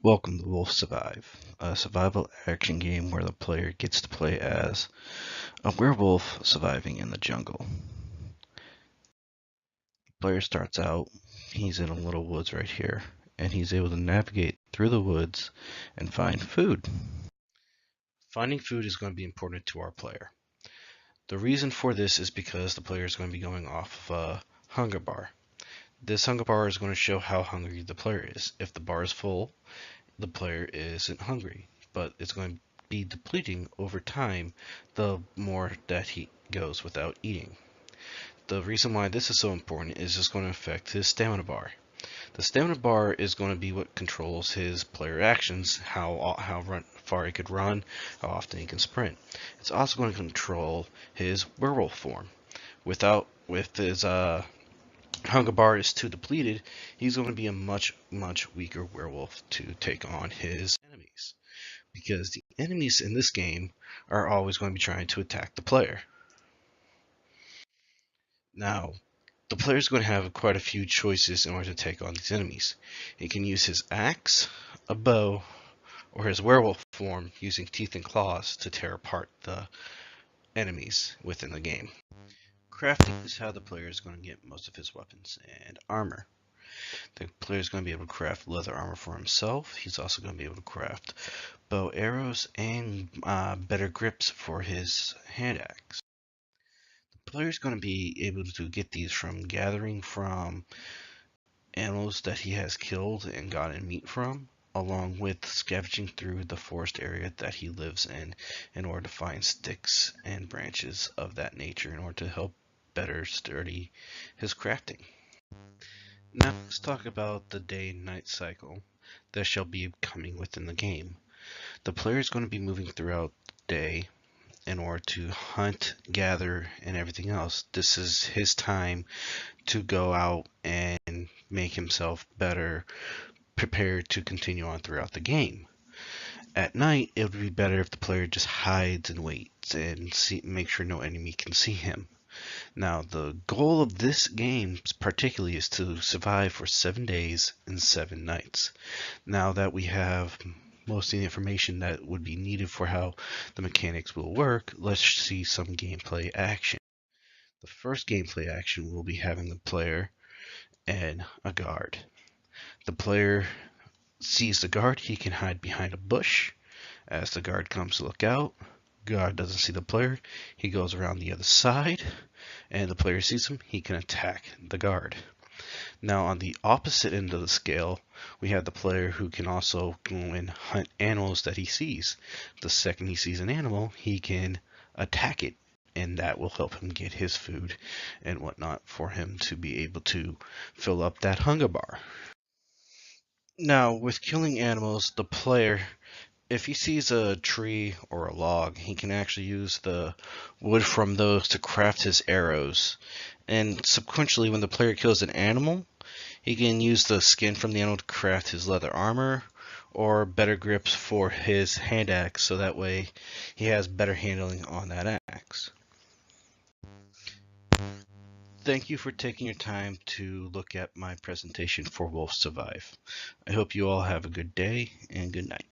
Welcome to Wolf Survive, a survival action game where the player gets to play as a werewolf surviving in the jungle. The player starts out, he's in a little woods right here, and he's able to navigate through the woods and find food. Finding food is going to be important to our player. The reason for this is because the player is going to be going off of a hunger bar. This hunger bar is going to show how hungry the player is. If the bar is full, the player isn't hungry, but it's going to be depleting over time the more that he goes without eating. The reason why this is so important is it's going to affect his stamina bar. The stamina bar is going to be what controls his player actions, how far he could run, how often he can sprint. It's also going to control his werewolf form. With his hunger bar is too depleted, he's going to be a much weaker werewolf to take on his enemies. Because the enemies in this game are always going to be trying to attack the player. Now, the player is going to have quite a few choices in order to take on these enemies. He can use his axe, a bow, or his werewolf form using teeth and claws to tear apart the enemies within the game. Crafting is how the player is going to get most of his weapons and armor. The player is going to be able to craft leather armor for himself. He's also going to be able to craft bow arrows and better grips for his hand axe. The player is going to be able to get these from gathering from animals that he has killed and gotten meat from, along with scavenging through the forest area that he lives in order to find sticks and branches of that nature in order to help better sturdy his crafting. Now let's talk about the day and night cycle that shall be coming within the game. The player is going to be moving throughout the day in order to hunt, gather, and everything else. This is his time to go out and make himself better prepared to continue on throughout the game. At night, it would be better if the player just hides and waits and make sure no enemy can see him. Now, the goal of this game particularly is to survive for 7 days and 7 nights. Now that we have most of the information that would be needed for how the mechanics will work, let's see some gameplay action. The first gameplay action will be having the player and a guard. The player sees the guard, he can hide behind a bush. As the guard comes to look out, guard doesn't see the player, he goes around the other side, and the player sees him, he can attack the guard. Now on the opposite end of the scale, we have the player who can also go and hunt animals that he sees. The second he sees an animal, he can attack it, and that will help him get his food and whatnot for him to be able to fill up that hunger bar. Now, with killing animals, the player, if he sees a tree or a log, he can actually use the wood from those to craft his arrows. And sequentially, when the player kills an animal, he can use the skin from the animal to craft his leather armor or better grips for his hand axe, so that way he has better handling on that axe. Thank you for taking your time to look at my presentation for Wolf Survive. I hope you all have a good day and good night.